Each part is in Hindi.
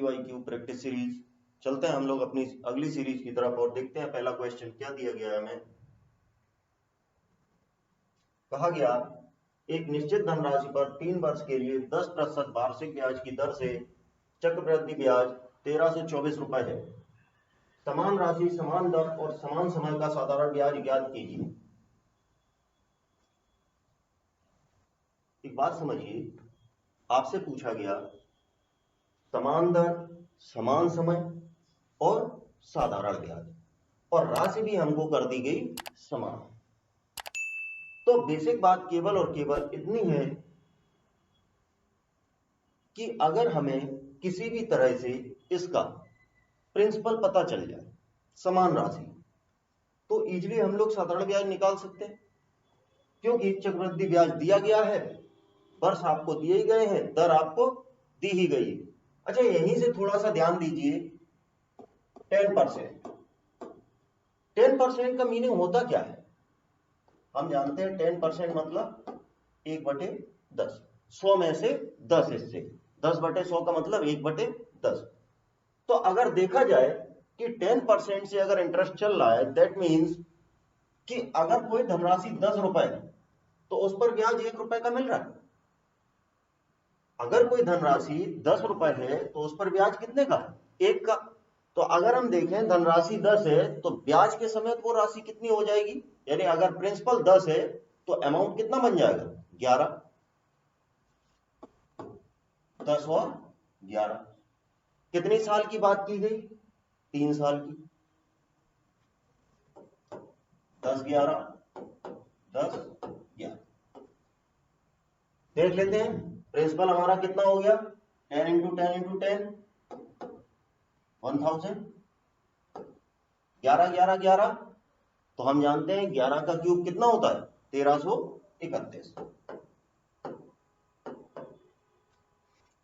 MCQ practice series. चलते हैं हम लोग अपनी अगली सीरीज की तरफ और देखते हैं पहला क्वेश्चन क्या दिया गया है हमें। कहा गया एक निश्चित धनराशि पर 3 वर्ष के लिए 10% वार्षिक ब्याज की दर से चक्रवृद्धि ब्याज 1324 रुपए है। समान राशि, समान दर और समान समय का साधारण ब्याज ज्ञात कीजिए। एक बात समझिए, आपसे पूछा गया समान दर, समान समय और साधारण ब्याज, और राशि भी हमको कर दी गई समान। तो बेसिक बात केवल और केवल इतनी है कि अगर हमें किसी भी तरह से इसका प्रिंसिपल पता चल जाए, समान राशि, तो इजीली हम लोग साधारण ब्याज निकाल सकते हैं, क्योंकि चक्रवृद्धि ब्याज दिया गया है, वर्ष आपको दिए ही गए हैं, दर आपको दी ही गई है। अच्छा, यहीं से थोड़ा सा ध्यान दीजिए। 10%, 10% का मीनिंग होता क्या है? हम जानते हैं 10% मतलब 1/10, 100 में से 10 हिस्से, 10/100 का मतलब 1/10। तो अगर देखा जाए कि 10% से अगर इंटरेस्ट चल रहा है, दैट मीन्स कि अगर कोई धनराशि 10 रुपए है तो उस पर ब्याज 1 रुपए का मिल रहा है। अगर कोई धनराशि 10 रुपए है तो उस पर ब्याज कितने का है? 1 का। तो अगर हम देखें धनराशि 10 है तो ब्याज के समय वो राशि कितनी हो जाएगी? यानी अगर प्रिंसिपल 10 है तो अमाउंट कितना बन जाएगा? 11। 10 और 11, कितनी साल की बात की गई? 3 साल की। 10 11 10 11, देख लेते हैं प्रिंसिपल हमारा कितना हो गया। 10 इंटू 10 इंटू 10 1000। 11 11 11, तो हम जानते हैं 11 का क्यूब कितना होता है? 1331।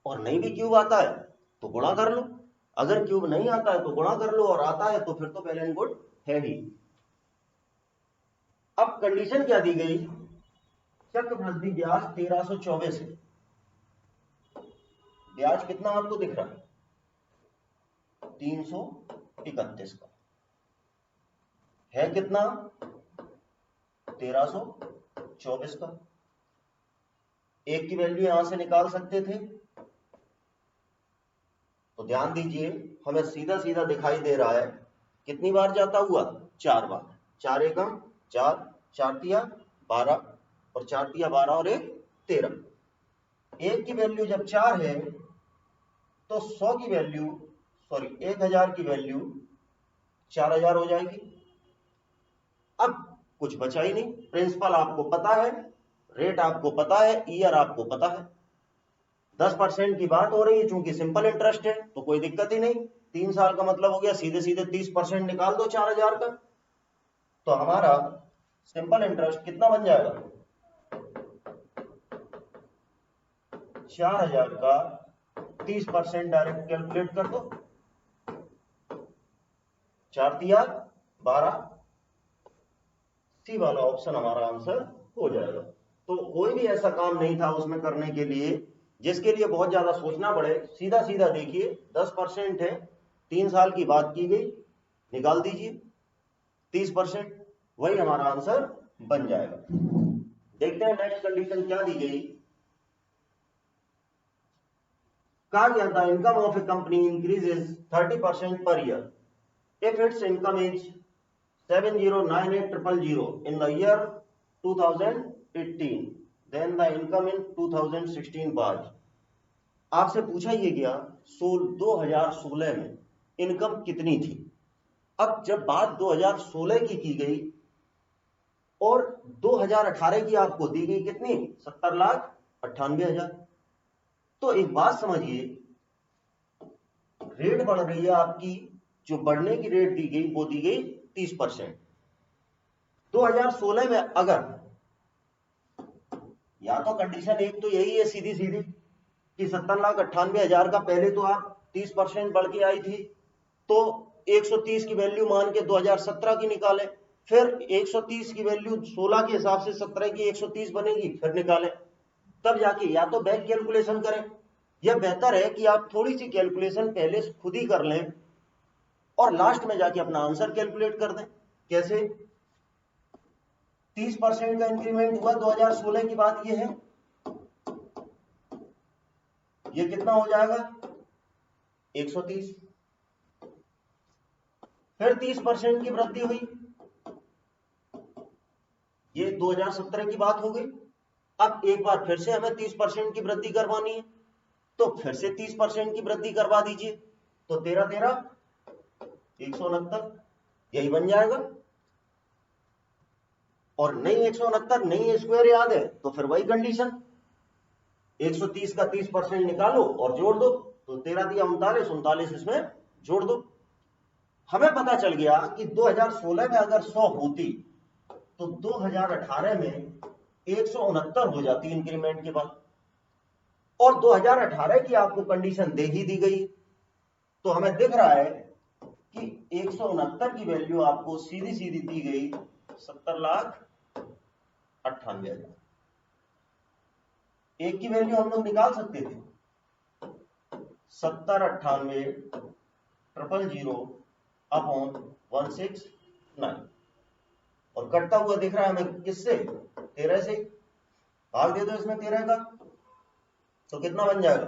और नहीं भी क्यूब आता है तो गुणा कर लो। अगर क्यूब नहीं आता है तो गुणा कर लो, और आता है तो फिर तो वेल एंड गुड है ही। अब कंडीशन क्या दी गई? चक्रवृद्धि ब्याज 1324 है। ब्याज कितना आपको दिख रहा है? 331 का है कितना? 1324 का। एक की वैल्यू यहां से निकाल सकते थे, तो ध्यान दीजिए हमें सीधा सीधा दिखाई दे रहा है। कितनी बार जाता हुआ? 4 बार। 4 एकम 4, 4 तिया 12, और 4 तिया 12 और 1 13। एक की वैल्यू जब 4 है तो 100 की वैल्यू, सॉरी 1000 की वैल्यू 4000 हो जाएगी। अब कुछ बचा ही नहीं। प्रिंसिपल आपको पता है, रेट आपको पता है, ईयर आपको पता है। 10% की बात हो रही है, चूंकि सिंपल इंटरेस्ट है तो कोई दिक्कत ही नहीं। 3 साल का मतलब हो गया सीधे सीधे 30% निकाल दो 4000 का। तो हमारा सिंपल इंटरेस्ट कितना बन जाएगा? 4000 का 30% डायरेक्ट कैलकुलेट कर दो। 4 तिया 12, सी वाला ऑप्शन हमारा आंसर हो जाएगा। तो कोई भी ऐसा काम नहीं था उसमें करने के लिए जिसके लिए बहुत ज्यादा सोचना पड़े। सीधा सीधा देखिए, 10% है, 3 साल की बात की गई, निकाल दीजिए 30%, वही हमारा आंसर बन जाएगा। देखते हैं नेक्स्ट कंडीशन क्या दी गई। कहा गया था income of A company increases 30% per year if it's income is 709800 in the year 2018, then the income in 2016 was। आपसे पूछा ये गया 2016 में इनकम कितनी थी। अब जब बात 2016 की गई और 2018 की आपको दी गई कितनी? 70,98,000। तो एक बात समझिए, रेट बढ़ रही है आपकी, जो बढ़ने की रेट दी गई वो दी गई 30%। 2016 में अगर, या तो कंडीशन एक तो यही है सीधी सीधी कि 70,98,000 का पहले तो आप 30% बढ़ के आई थी, तो 130 की वैल्यू मान के 2017 की निकालें, फिर 130 की वैल्यू 16 के हिसाब से 17 की 130 बनेगी, फिर निकालें, तब जाके या तो बैक कैलकुलेशन करें यह बेहतर है कि आप थोड़ी सी कैलकुलेशन पहले खुद ही कर लें और लास्ट में जाके अपना आंसर कैलकुलेट कर दें। कैसे? 30% का इंक्रीमेंट हुआ 2016 की बात ये है, ये कितना हो जाएगा 130। फिर 30% की वृद्धि हुई, ये 2017 की बात हो गई। अब एक बार फिर से हमें 30% की वृद्धि करवानी है, तो फिर से 30% की वृद्धि करवा दीजिए, तो 13 169 यही बन जाएगा। और नहीं 169 नहीं स्क्वायर याद है तो फिर वही कंडीशन, 130 का 30% निकालो और जोड़ दो, तो 13 दिया 39, 39 इसमें जोड़ दो। हमें पता चल गया कि 2016 में अगर 100 होती तो 2018 में 169 हो जाती इंक्रीमेंट के बाद, और 2018 की आपको कंडीशन दे ही दी गई, तो हमें दिख रहा है कि 169 की वैल्यू आपको सीधी सीधी दी गई 70,98,000। एक की वैल्यू हम लोग निकाल सकते थे 70,98,000 अपॉन 169, और कटता हुआ दिख रहा है हमें किससे? 13 से। भाग दे दो इसमें 13 का, तो कितना बन जाएगा?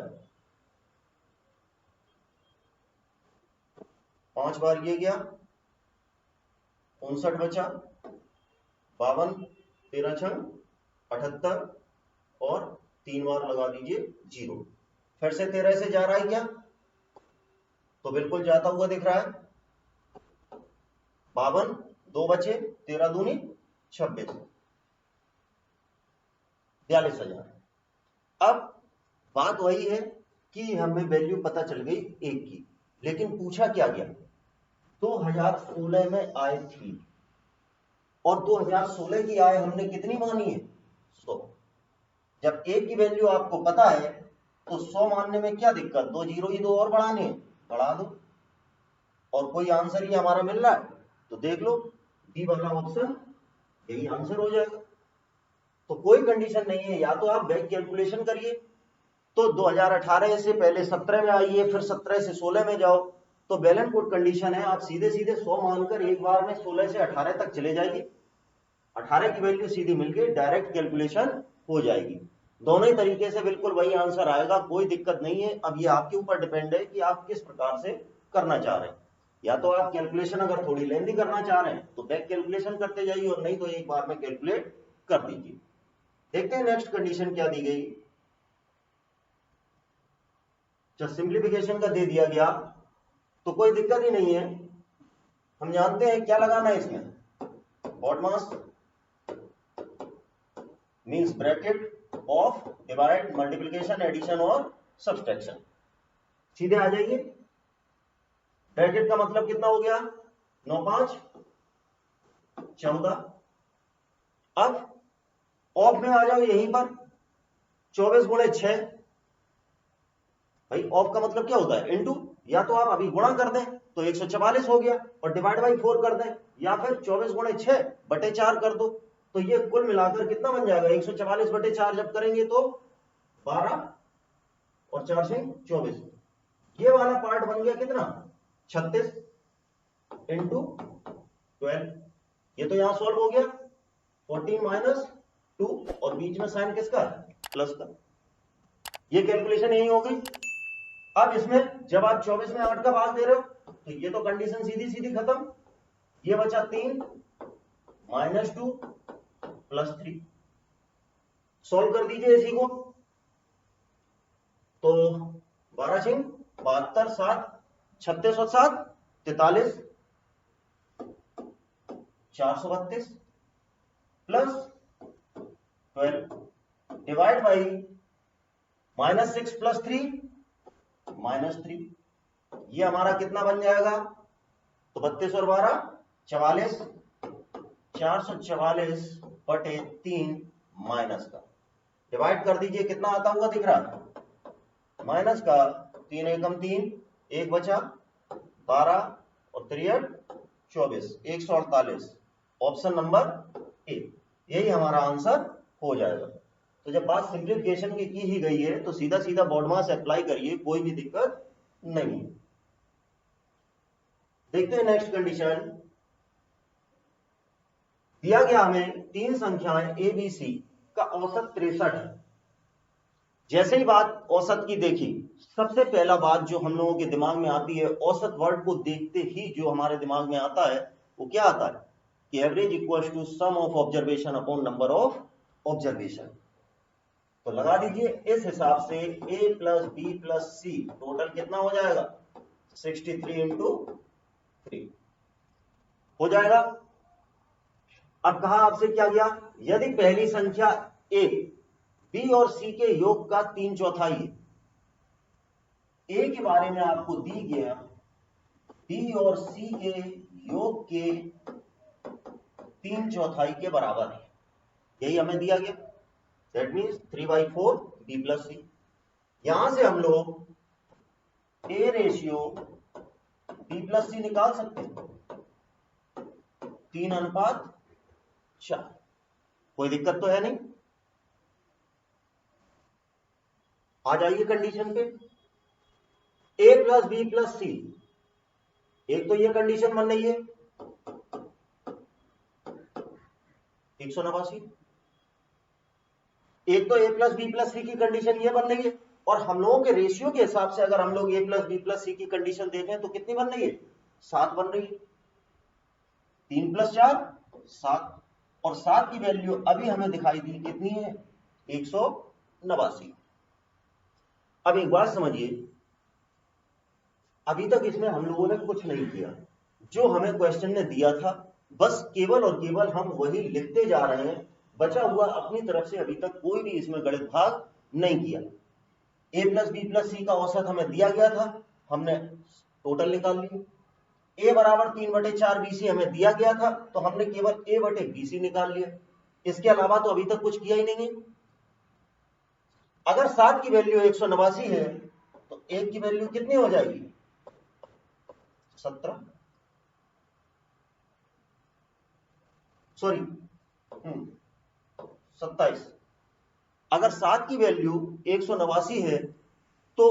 5 बार ये गया 59 बचा, 52, 13 छंग 78, और 3 बार लगा दीजिए 0। फिर से 13 से जा रहा है क्या? तो बिल्कुल जाता हुआ दिख रहा है। 52, 2 बचे, 13 दूनी 26, 42,000। अब बात वही है कि हमें वैल्यू पता चल गई एक की, लेकिन पूछा क्या गया? 2016 में आय थी, और 2016 की आय हमने कितनी मानी है? 100। जब एक की वैल्यू आपको पता है तो 100 मानने में क्या दिक्कत? 2 जीरो ही दो और बढ़ाने, बढ़ा दो, और कोई आंसर ही हमारा मिल रहा है तो देख लो बी वाला ऑप्शन यही आंसर हो जाएगा। तो कोई कंडीशन नहीं है, या तो आप बैक कैलकुलेशन करिए, तो 2018 से पहले 17 में आइए, फिर 17 से 16 में जाओ, तो बेल एंड गुड कंडीशन है, आप सीधे सीधे 100 मानकर एक बार में 16 से 18 तक चले जाइए, 18 की वैल्यू सीधी मिलके डायरेक्ट कैलकुलेशन हो जाएगी। दोनों ही तरीके से बिल्कुल वही आंसर आएगा, कोई दिक्कत नहीं है। अब ये आपके ऊपर डिपेंड है कि आप किस प्रकार से करना चाह रहे हैं, या तो आप कैलकुलेशन अगर थोड़ी लेंथी करना चाह रहे हैं तो बैक कैलकुलेशन करते जाइए, और नहीं तो एक बार में कैलकुलेट कर दीजिए। देखते हैं नेक्स्ट कंडीशन क्या दी गई। जब सिंप्लीफिकेशन का दे दिया गया तो कोई दिक्कत ही नहीं है, हम जानते हैं क्या लगाना है इसमें, BODMAS means bracket of divide, multiplication, addition और सब्सट्रैक्शन। सीधे आ जाइए, ब्रैकेट का मतलब कितना हो गया? 9 5 14। अब ऑफ में आ जाओ यहीं पर, 24 गुणे 6। भाई ऑफ का मतलब क्या होता है? इनटू, या तो आप अभी गुणा कर दें तो 144 हो गया, और डिवाइड बाई 4 कर दें, या फिर 24 गुणे 6 बटे 4 कर दो, तो ये कुल मिलाकर कितना बन जाएगा? 144 बटे 4 जब करेंगे तो 12, और 4 से 24, ये वाला पार्ट बन गया कितना? 36 इंटू 12। ये तो यहां सॉल्व हो गया, 14 माइनस 2, और बीच में साइन किसका? प्लस का। ये कैलकुलेशन यही हो गई। अब इसमें जब आप 24 में 8 का भाग दे रहे हो तो ये तो कंडीशन सीधी सीधी खत्म, ये बचा 3 माइनस 2 प्लस 3। सॉल्व कर दीजिए इसी को, तो 12 6 72, 7 36 और 7 43, 432 प्लस 12 डिवाइड बाई -6 प्लस 3 -3। ये हमारा कितना बन जाएगा? तो 32 और 12 44, 444 बटे 3 माइनस का, डिवाइड कर दीजिए, कितना आता हुआ दिख रहा है? माइनस का 3 एकम 3, 1 बचा 12, और 3 24, 148। ऑप्शन नंबर ए यही हमारा आंसर हो जाएगा। तो जब बात सिंप्लीफिकेशन की ही गई है तो सीधा सीधा बॉड मास अप्लाई करिए, कोई भी दिक्कत नहीं। देखते हैं नेक्स्ट कंडीशन। दिया गया हमें तीन संख्याएं ए बी सी का औसत 63 है। जैसे ही बात औसत की देखी, सबसे पहला बात जो हम लोगों के दिमाग में आती है, औसत वर्ड को देखते ही जो हमारे दिमाग में आता है वो क्या आता है कि average equals to sum of observation upon number of observation. तो लगा दीजिए, इस हिसाब से a plus B plus C total कितना हो जाएगा 63 इंटू 3 हो जाएगा। अब कहा आपसे क्या गया, यदि पहली संख्या a बी और सी के योग का 3/4 है। ए के बारे में आपको दी गया बी और सी के योग के 3/4 के बराबर है, यही हमें दिया गया। दैट मीन्स 3/4 बी प्लस सी। यहां से हम लोग ए रेशियो बी प्लस सी निकाल सकते हैं, 3:4। कोई दिक्कत तो है नहीं। आ जाइए कंडीशन पे, ए प्लस बी प्लस सी। एक तो ये कंडीशन बन रही है 189, एक तो ए प्लस बी प्लस सी की कंडीशन ये बन रही है, और हम लोगों के रेशियो के हिसाब से अगर हम लोग ए प्लस बी प्लस सी की कंडीशन देखें तो कितनी बन रही है 7 बन रही है। 3 + 4 7, और 7 की वैल्यू अभी हमें दिखाई दी कितनी है 189। अब एक बात समझिए, अभी तक इसमें हम लोगों ने कुछ नहीं किया, जो हमें क्वेश्चन ने दिया था बस केवल और केवल हम वही लिखते जा रहे हैं। बचा हुआ अपनी तरफ से अभी तक कोई भी इसमें गणित भाग नहीं किया। a प्लस बी प्लस सी का औसत हमें दिया गया था, हमने टोटल निकाल लिया। a बराबर 3/4 BC हमें दिया गया था, तो हमने केवल a/BC निकाल लिया। इसके अलावा तो अभी तक कुछ किया ही नहीं है। अगर 7 की वैल्यू 189 है तो 1 की वैल्यू कितनी हो जाएगी 17, सॉरी 27। अगर 7 की वैल्यू 189 है तो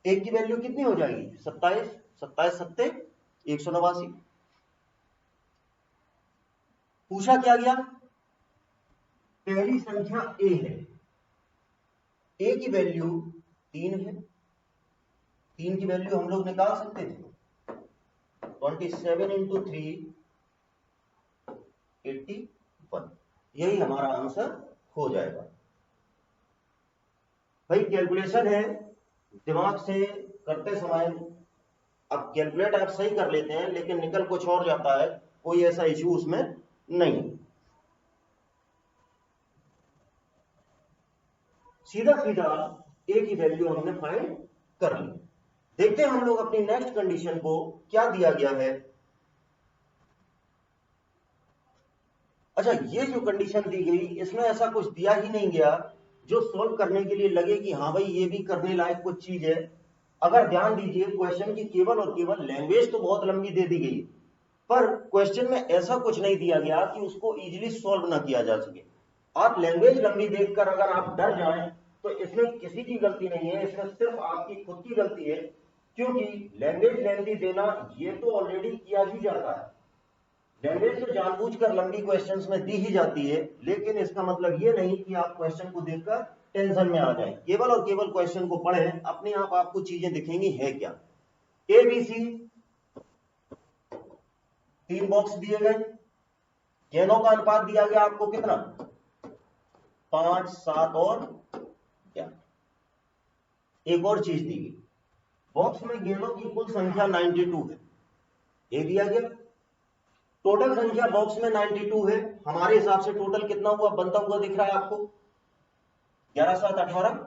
1 की वैल्यू कितनी हो जाएगी 27, 27 सत्ते 189। पूछा क्या गया, पहली संख्या a है, a की वैल्यू 3 है। 3 की वैल्यू हम लोग निकाल सकते थे, 27 इंटू 3 81, यही हमारा आंसर हो जाएगा। भाई कैलकुलेशन है, दिमाग से करते समय अब कैलकुलेट आप सही कर लेते हैं लेकिन निकल कुछ और जाता है, कोई ऐसा इश्यू उसमें नहीं। सीधा सीधा a की वैल्यू हमने फाइंड कर ली। देखते हैं हम लोग अपनी नेक्स्ट कंडीशन को क्या दिया गया है। अच्छा, ये जो कंडीशन दी गई इसमें ऐसा कुछ दिया ही नहीं गया जो सॉल्व करने के लिए लगे कि हाँ भाई ये भी करने लायक कुछ चीज है। अगर ध्यान दीजिए, क्वेश्चन की केवल और केवल लैंग्वेज तो बहुत लंबी दे दी गई, पर क्वेश्चन में ऐसा कुछ नहीं दिया गया कि उसको इजीली सॉल्व ना किया जा सके। आप लैंग्वेज लंबी देखकर अगर आप डर जाएं तो इसमें किसी की गलती नहीं है, इसमें सिर्फ आपकी खुद की गलती है, क्योंकि लैंग्वेज लेंथी देना ये तो ऑलरेडी किया ही जाता है। लैंग्वेज तो जानबूझकर लंबी क्वेश्चंस में दी ही जाती है, लेकिन इसका मतलब ये नहीं कि आप क्वेश्चन को देखकर टेंशन में आ जाएं। केवल और केवल क्वेश्चन को पढ़ें, अपने आप आपको चीजें दिखेंगी है क्या। ए बी सी 3 बॉक्स दिए गए, गेंदों का अनुपात दिया गया आपको कितना 5, 7 और 11। एक और चीज दी गई, बॉक्स में गेंदों की कुल संख्या 92 है, ये दिया गया। टोटल संख्या बॉक्स में 92 है, हमारे हिसाब से टोटल कितना हुआ बनता हुआ दिख रहा है आपको 11 7 18,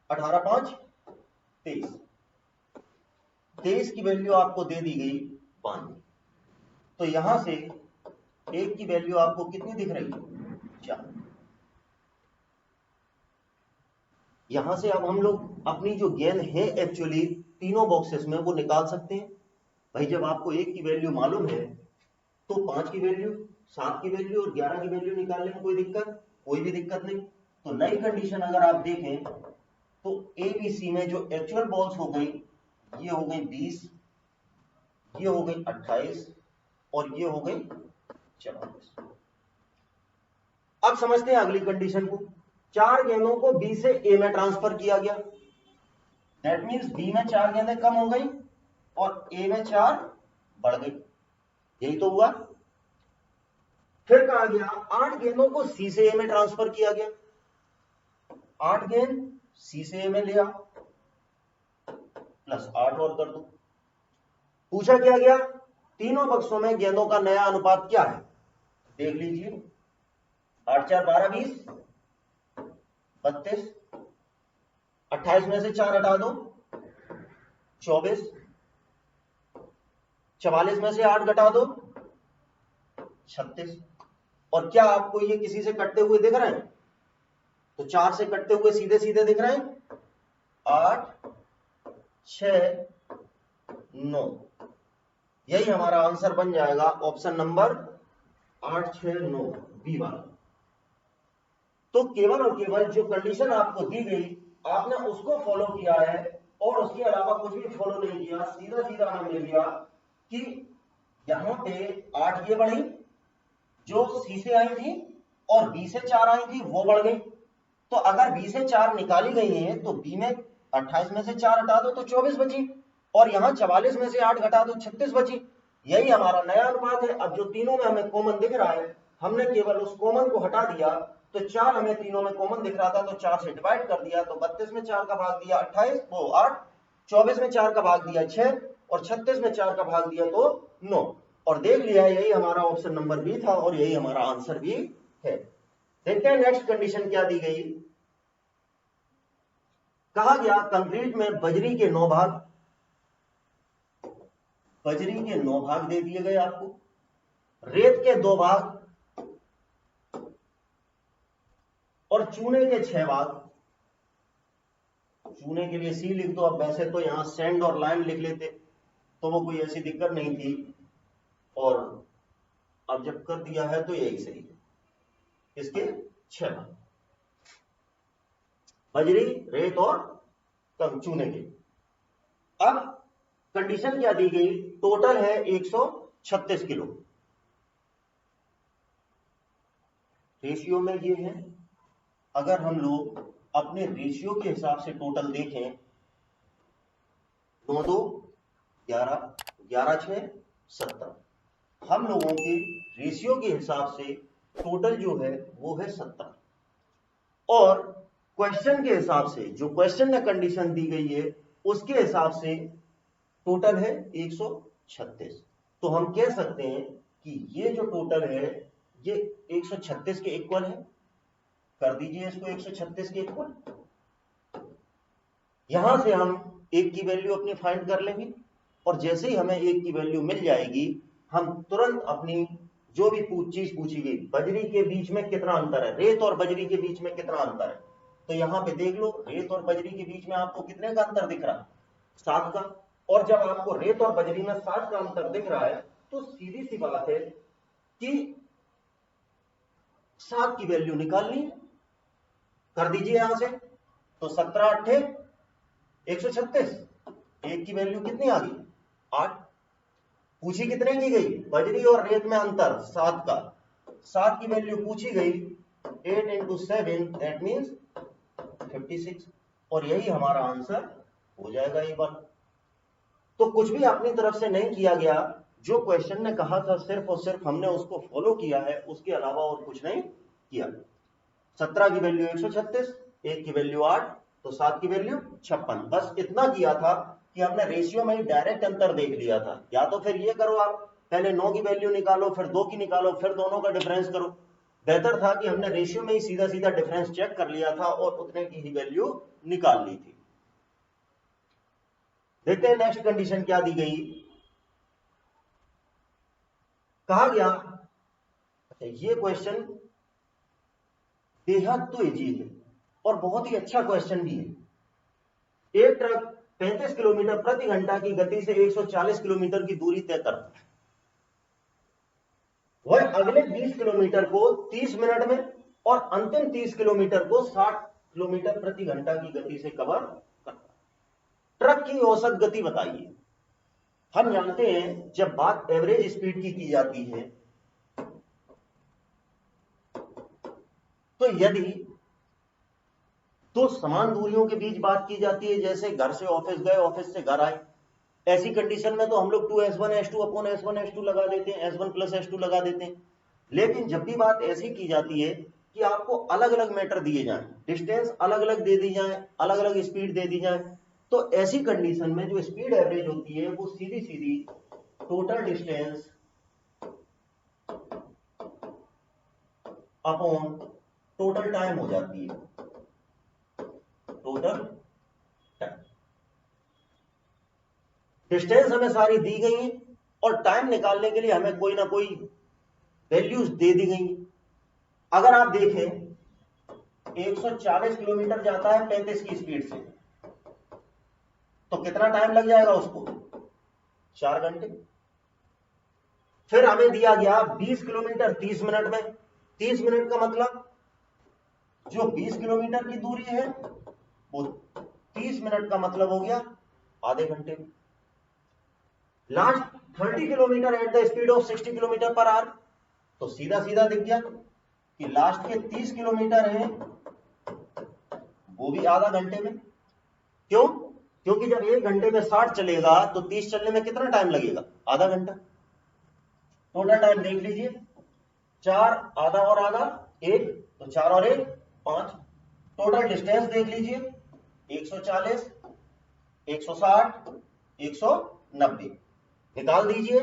18 5 23। 23 की वैल्यू आपको दे दी गई 5, तो यहां से 1 की वैल्यू आपको कितनी दिख रही है 4। यहां से अब हम लोग अपनी जो गेंद है एक्चुअली तीनों बॉक्सेस में वो निकाल सकते हैं। भाई जब आपको 1 की वैल्यू मालूम है तो 5 की वैल्यू, 7 की वैल्यू और 11 की वैल्यू निकालने में कोई भी दिक्कत नहीं। तो नई कंडीशन अगर आप देखें तो ABC में जो एक्चुअल बॉल्स हो गई, ये हो गई 20, ये हो गई 28 और ये हो गई 44। अब समझते हैं अगली कंडीशन को। 4 गेंदों को B से A में ट्रांसफर किया गया, दैट मीन्स B में 4 गेंदें कम हो गई और A में 4 बढ़ गई, यही तो हुआ। फिर कहा गया 8 गेंदों को C से A में ट्रांसफर किया गया, 8 गेंद C से A में लिया प्लस 8 और कर दो। पूछा क्या गया, तीनों बक्सों में गेंदों का नया अनुपात क्या है, देख लीजिए। 8 4 12 20 32, 28 में से 4 हटा दो 24, 44 में से 8 घटा दो 36। और क्या आपको ये किसी से कटते हुए दिख रहे हैं, तो 4 से कटते हुए सीधे सीधे दिख रहे हैं, 8 6 9, यही हमारा आंसर बन जाएगा ऑप्शन नंबर 8 6 9 बी वाला। तो केवल और केवल जो कंडीशन आपको दी गई आपने उसको फॉलो किया है और उसके अलावा कुछ भी फॉलो नहीं किया, सीधा सीधा हमें ले लिया कि यहां पे 8 ये बढ़ी जो C से आई थी और B से 4 आई थी वो बढ़ गई। तो अगर B से 4 निकाली गई है तो B में 28 में से 4 हटा दो तो 24 बची और यहां 44 में से 8 घटा दो 36 बची, यही हमारा नया अनुपात है। अब जो तीनों में हमें कॉमन दिख रहा है हमने केवल उस कॉमन को हटा दिया, तो 4 हमें तीनों में कॉमन दिख रहा था तो 4 से डिवाइड कर दिया, तो 32 में 4 का भाग दिया 28 वो 8, 24 में 4 का भाग दिया 6 और 36 में 4 का भाग दिया तो 9, और देख लिया यही हमारा ऑप्शन नंबर बी था और यही हमारा आंसर भी है। देखते हैं नेक्स्ट कंडीशन क्या दी गई। कहा गया कंक्रीट में बजरी के 9 भाग, बजरी के 9 भाग दे दिए गए आपको, रेत के 2 भाग और चूने के 6 भाग। चूने के लिए सी लिख दो, अब वैसे तो यहां सैंड और लाइम लिख लेते तो वो कोई ऐसी दिक्कत नहीं थी, और अब जब कर दिया है तो यही सही है। इसके 6 भाग, बजरी रेत और कम चूने के। अब कंडीशन क्या दी गई, टोटल है 136 किलो, रेशियो में ये है। अगर हम लोग अपने रेशियो के हिसाब से टोटल देखें 9 2 11 11 6 17, हम लोगों के रेशियो के हिसाब से टोटल जो है वो है 17, और क्वेश्चन के हिसाब से जो क्वेश्चन में कंडीशन दी गई है उसके हिसाब से टोटल है 136। तो हम कह सकते हैं कि ये जो टोटल है ये 136 के इक्वल है। कर दीजिए इसको 136 के इक्वल, यहां से हम एक की वैल्यू अपनी फाइंड कर लेंगे और जैसे ही हमें एक की वैल्यू मिल जाएगी हम तुरंत अपनी जो भी चीज पूछी गई, बजरी के बीच में कितना अंतर है, रेत और बजरी के बीच में कितना अंतर है, तो यहां पे देख लो रेत और बजरी के बीच में आपको कितने का अंतर दिख रहा है, 7 का। और जब आपको रेत और बजरी में 7 का अंतर दिख रहा है तो सीधी सी बात है कि 7 की वैल्यू निकालनी है। कर दीजिए यहां से, तो 17 8 136, एक की वैल्यू कितनी आ गई 8। पूछी कितने की गई, बजरी और रेत में अंतर 7 का, 7 की वैल्यू पूछी गई 8 into 7 दैट मींस 56, और यही हमारा आंसर हो जाएगा एक बार। तो कुछ भी अपनी तरफ से नहीं किया गया, जो क्वेश्चन ने कहा था सिर्फ और सिर्फ हमने उसको फॉलो किया है, उसके अलावा और कुछ नहीं किया। 17 की वैल्यू 136, 1 की वैल्यू 8, तो 7 की वैल्यू 56, बस इतना किया था कि हमने रेशियो में ही डायरेक्ट अंतर देख लिया था। या तो फिर ये करो आप पहले 9 की वैल्यू निकालो फिर 2 की निकालो फिर दोनों का डिफरेंस करो, बेहतर था कि हमने रेशियो में ही सीधा सीधा डिफरेंस चेक कर लिया था और उतने की ही वैल्यू निकाल ली थी। देखते हैं नेक्स्ट कंडीशन क्या दी गई। कहा गया, अच्छा ये क्वेश्चन बेहद तो इजी है और बहुत ही अच्छा क्वेश्चन भी है। एक ट्रक 35 किलोमीटर प्रति घंटा की गति से 140 किलोमीटर की दूरी तय करता है, वह अगले 20 किलोमीटर को 30 मिनट में और अंतिम 30 किलोमीटर को 60 किलोमीटर प्रति घंटा की गति से कवर करता है। ट्रक की औसत गति बताइए। हम जानते हैं जब बात एवरेज स्पीड की जाती है तो यदि तो समान दूरियों के बीच बात की जाती है, जैसे घर से ऑफिस गए, ऑफिस से घर आए, ऐसी कंडीशन में तो हम लोग 2s1 अपॉन s1 लगा देते हैं, s1 प्लस s2 लगा देते हैं। लेकिन जब भी बात ऐसी की जाती है कि आपको अलग अलग मैटर दिए जाएं, डिस्टेंस अलग अलग दे दी जाए, अलग अलग स्पीड दे दी जाए, तो ऐसी कंडीशन में जो स्पीड एवरेज होती है वो सीधी सीधी total distance upon total time हो जाती है। टोटल टाइम, डिस्टेंस हमें सारी दी गई है और टाइम निकालने के लिए हमें कोई ना कोई वैल्यूज दे दी गई है। अगर आप देखें 140 किलोमीटर जाता है 35 की स्पीड से, तो कितना टाइम लग जाएगा उसको? 4 घंटे। फिर हमें दिया गया 20 किलोमीटर 30 मिनट में। 30 मिनट का मतलब जो 20 किलोमीटर की दूरी है वो 30 मिनट का मतलब हो गया आधे घंटे में। Last 30 kilometre at the speed of 60 kilometre per hour, तो सीधा सीधा दिख गया कि लास्ट के 30 किलोमीटर है वो भी आधा घंटे में। क्यों? क्योंकि जब 1 घंटे में 60 चलेगा तो 30 चलने में कितना टाइम लगेगा? आधा घंटा। टोटल टाइम देख लीजिए, 4 आधा और आधा 1, तो 4 और 1 5। टोटल डिस्टेंस देख लीजिए 140, 160, 190। निकाल दीजिए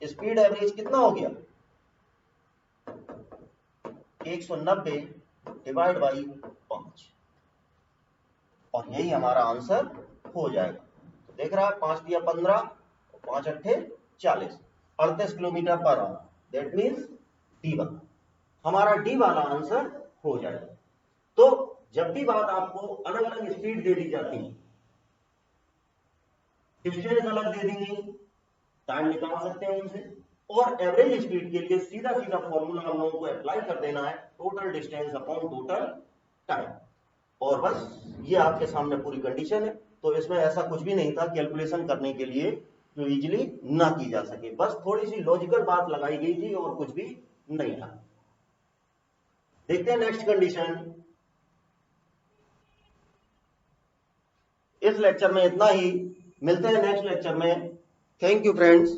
स्पीड एवरेज कितना हो गया? 190 डिवाइड बाई 5, और यही हमारा आंसर हो जाएगा। तो देख रहा है 5 दिया 15, 5 अट्ठे 40, 38 kilometre per hour. That means D1 हमारा डी वाला आंसर हो जाएगा। तो जब भी बात आपको अलग अलग स्पीड दे दी जाती है, डिस्टेंस अलग दे दी गई, टाइम निकाल सकते हैं उनसे, और एवरेज स्पीड के लिए सीधा सीधा फॉर्मूला हम लोगों को अप्लाई कर देना है, total distance upon total time. और बस ये आपके सामने पूरी कंडीशन है। तो इसमें ऐसा कुछ भी नहीं था कैलकुलेशन करने के लिए जो इजीली ना की जा सके, बस थोड़ी सी लॉजिकल बात लगाई गई थी और कुछ भी नहीं था। देखते हैं नेक्स्ट कंडीशन। इस लेक्चर में इतना ही, मिलते हैं नेक्स्ट लेक्चर में। Thank you friends.